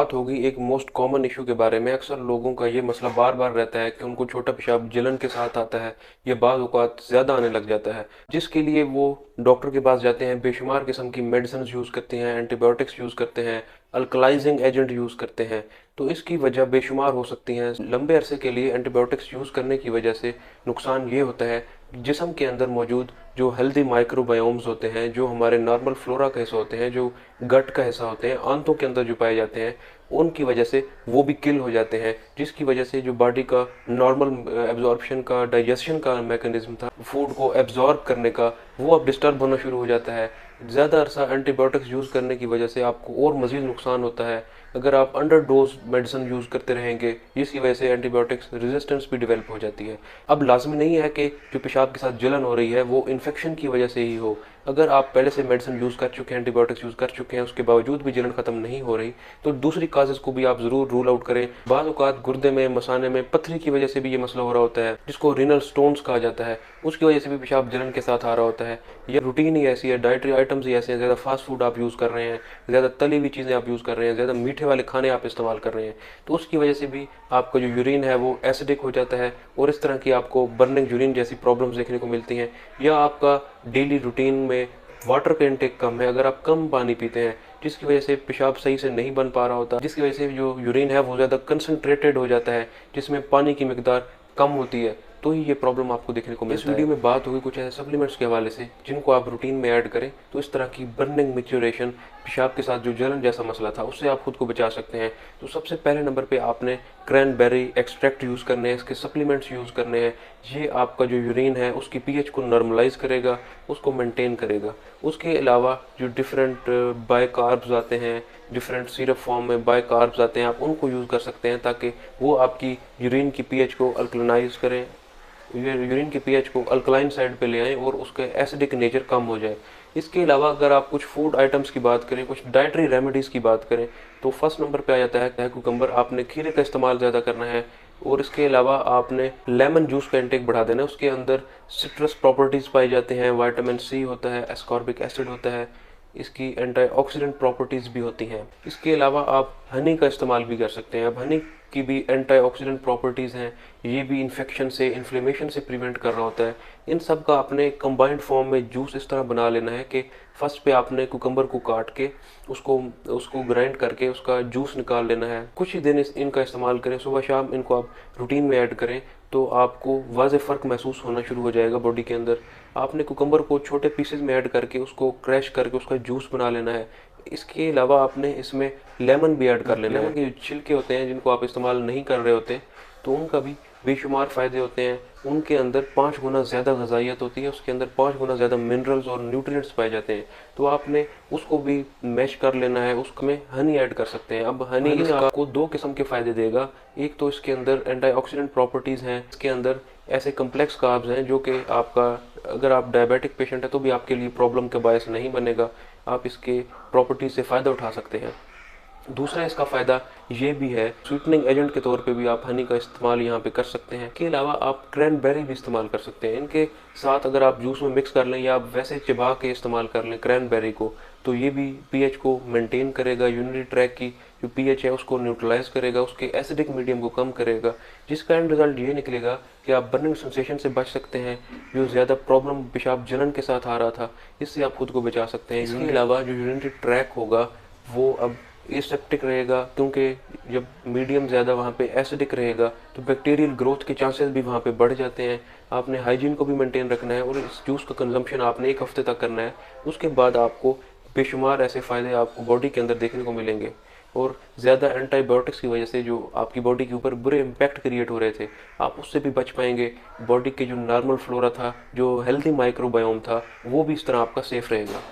बात होगी एक मोस्ट कॉमन इशू के बारे में। अक्सर लोगों का ये मसला बार बार रहता है कि उनको छोटा पेशाब जलन के साथ आता है या बाज़ औक़ात ज़्यादा आने लग जाता है, जिसके लिए वो डॉक्टर के पास जाते हैं, बेशुमार किस्म की मेडिसिन यूज़ करते हैं, एंटीबायोटिक्स यूज़ करते हैं, अल्कलाइजिंग एजेंट यूज़ करते हैं। तो इसकी वजह बेशुमार हो सकती हैं। लंबे अरसे के लिए एंटीबायोटिक्स यूज़ करने की वजह से नुकसान ये होता है, जिस्म के अंदर मौजूद जो हेल्दी माइक्रोबायोम्स होते हैं, जो हमारे नॉर्मल फ्लोरा का हिस्सा होते हैं, जो गट का हिस्सा होते हैं, आंतों के अंदर जो पाए जाते हैं, उनकी वजह से वो भी किल हो जाते हैं, जिसकी वजह से जो बॉडी का नॉर्मल एब्जॉर्प्शन का, डाइजेशन का मैकेनिज्म था, फूड को एब्जॉर्ब करने का, वो अब डिस्टर्ब होना शुरू हो जाता है। ज़्यादा अरसा एंटीबायोटिक्स यूज़ करने की वजह से आपको और मज़ीद नुकसान होता है। अगर आप अंडर डोज मेडिसिन यूज़ करते रहेंगे, जिसकी वजह से एंटीबायोटिक्स रेजिस्टेंस भी डेवलप हो जाती है। अब लाजमी नहीं है कि जो पेशाब के साथ जलन हो रही है वो इन्फेक्शन की वजह से ही हो। अगर आप पहले से मेडिसिन यूज़ कर चुके हैं, एंटीबायोटिक्स यूज़ कर चुके हैं, उसके बावजूद भी जलन ख़त्म नहीं हो रही, तो दूसरी काजेज़ को भी आप ज़रूर रूल आउट करें। बाज़ औक़ात गुर्दे में, मसाने में पत्थरी की वजह से भी ये मसला हो रहा होता है, जिसको रीनल स्टोन्स कहा जाता है। उसकी वजह से भी पेशाब जलन के साथ आ रहा होता है। या रूटीन ही ऐसी है, डाइटरी आइटम्स ही ऐसे हैं, ज़्यादा फास्ट फूड आप यूज़ कर रहे हैं, ज़्यादा तली हुई चीज़ें आप यूज़ कर रहे हैं, ज़्यादा मीठे वाले खाने आप इस्तेमाल कर रहे हैं, तो उसकी वजह से भी आपका जो यूरिन है वो एसिडिक हो जाता है और इस तरह की आपको बर्निंग यूरिन जैसी प्रॉब्लम्स देखने को मिलती हैं। या आपका डेली रूटीन में वाटर का इंटेक कम है, अगर आप कम पानी पीते हैं, जिसकी वजह से पेशाब सही से नहीं बन पा रहा होता, जिसकी वजह से जो यूरिन है वो ज़्यादा कंसनट्रेटेड हो जाता है, जिसमें पानी की मिकदार कम होती है, तो ही ये प्रॉब्लम आपको देखने को मिलता है। इस वीडियो में बात होगी कुछ ऐसे सप्लीमेंट्स के हवाले से जिनको आप रूटीन में ऐड करें तो इस तरह की बर्निंग, मैच्योरेशन, पेशाब के साथ जो जलन जैसा मसला था उससे आप खुद को बचा सकते हैं। तो सबसे पहले नंबर पे आपने क्रैनबेरी एक्सट्रैक्ट यूज़ करने हैं, इसके सप्लीमेंट्स यूज़ करने हैं। ये आपका जो यूरिन है उसकी पीएच को नॉर्मलाइज करेगा, उसको मेंटेन करेगा। उसके अलावा जो डिफरेंट बायकार्ब्स आते हैं, डिफरेंट सिरप फॉर्म में बायकार्ब्स आते हैं, आप उनको यूज़ कर सकते हैं ताकि वो आपकी यूरिन की पीएच को अल्कलाइज करें, यूरिन के पीएच को अल्कलाइन साइड पे ले आएँ और उसके एसिडिक नेचर कम हो जाए। इसके अलावा अगर आप कुछ फूड आइटम्स की बात करें, कुछ डाइटरी रेमेडीज़ की बात करें, तो फर्स्ट नंबर पे आ जाता है कुकम्बर। आपने खीरे का इस्तेमाल ज़्यादा करना है और इसके अलावा आपने लेमन जूस का इंटेक बढ़ा देना है। उसके अंदर सिट्रस प्रॉपर्टीज़ पाए जाते हैं, विटामिन सी होता है, एस्कॉर्बिक एसिड होता है, इसकी एंटीऑक्सीडेंट प्रॉपर्टीज़ भी होती हैं। इसके अलावा आप हनी का इस्तेमाल भी कर सकते हैं। अब हनी की भी एंटीऑक्सीडेंट प्रॉपर्टीज़ हैं, ये भी इन्फेक्शन से, इन्फ्लेमेशन से प्रिवेंट कर रहा होता है। इन सब का आपने कंबाइंड फॉर्म में जूस इस तरह बना लेना है कि फर्स्ट पे आपने कुकम्बर को काट के उसको उसको ग्राइंड करके उसका जूस निकाल लेना है। कुछ ही दिन इनका इस्तेमाल करें, सुबह शाम इनको आप रूटीन में ऐड करें तो आपको वाज़े फ़र्क महसूस होना शुरू हो जाएगा बॉडी के अंदर। आपने कुकम्बर को छोटे पीसेज में ऐड करके उसको क्रैश करके उसका जूस बना लेना है। इसके अलावा आपने इसमें लेमन भी ऐड कर लेना है। लेमन के जो छिलके होते हैं जिनको आप इस्तेमाल नहीं कर रहे होते, तो उनका भी बेशुमार फ़ायदे होते हैं। उनके अंदर 5 गुना ज़्यादा ग़िज़ाइयत होती है, उसके अंदर 5 गुना ज़्यादा मिनरल्स और न्यूट्रिएंट्स पाए जाते हैं। तो आपने उसको भी मैश कर लेना है, उसमें हनी ऐड कर सकते हैं। अब हनी आपको 2 किस्म के फ़ायदे देगा। एक तो इसके अंदर एंटीऑक्सीडेंट प्रॉपर्टीज़ हैं, इसके अंदर ऐसे कम्प्लेक्स कार्ब्स हैं जो कि आपका, अगर आप डायबिटिक पेशेंट है तो भी आपके लिए प्रॉब्लम का बायस नहीं बनेगा। आप इसके प्रॉपर्टीज़ से फ़ायदा उठा सकते हैं। दूसरा इसका फ़ायदा ये भी है, स्वीटनिंग एजेंट के तौर पे भी आप हनी का इस्तेमाल यहाँ पे कर सकते हैं। इसके अलावा आप क्रैनबेरी भी इस्तेमाल कर सकते हैं। इनके साथ अगर आप जूस में मिक्स कर लें या आप वैसे चबा के इस्तेमाल कर लें क्रैनबेरी को, तो ये भी पीएच को मेंटेन करेगा, यूरिनरी ट्रैक की जो पीएच है उसको न्यूट्रलाइज करेगा, उसके एसिडिक मीडियम को कम करेगा, जिसका एंड रिजल्ट ये निकलेगा कि आप बर्निंग सेंसेशन से बच सकते हैं। जो ज़्यादा प्रॉब्लम पेशाब जलन के साथ आ रहा था, इससे आप खुद को बचा सकते हैं। इसके अलावा जो यूरिनरी ट्रैक होगा वो अब एसेप्टिक रहेगा, क्योंकि जब मीडियम ज़्यादा वहाँ पे एसिडिक रहेगा तो बैक्टीरियल ग्रोथ के चांसेस भी वहाँ पे बढ़ जाते हैं। आपने हाइजीन को भी मेंटेन रखना है और इस जूस का कंजम्पशन आपने 1 हफ्ते तक करना है। उसके बाद आपको बेशुमार ऐसे फ़ायदे आपको बॉडी के अंदर देखने को मिलेंगे और ज़्यादा एंटीबायोटिक्स की वजह से जो आपकी बॉडी के ऊपर बुरे इम्पैक्ट क्रिएट हो रहे थे, आप उससे भी बच पाएंगे। बॉडी के जो नॉर्मल फ्लोरा था, जो हेल्दी माइक्रोबायोम था, वो भी इस तरह आपका सेफ रहेगा।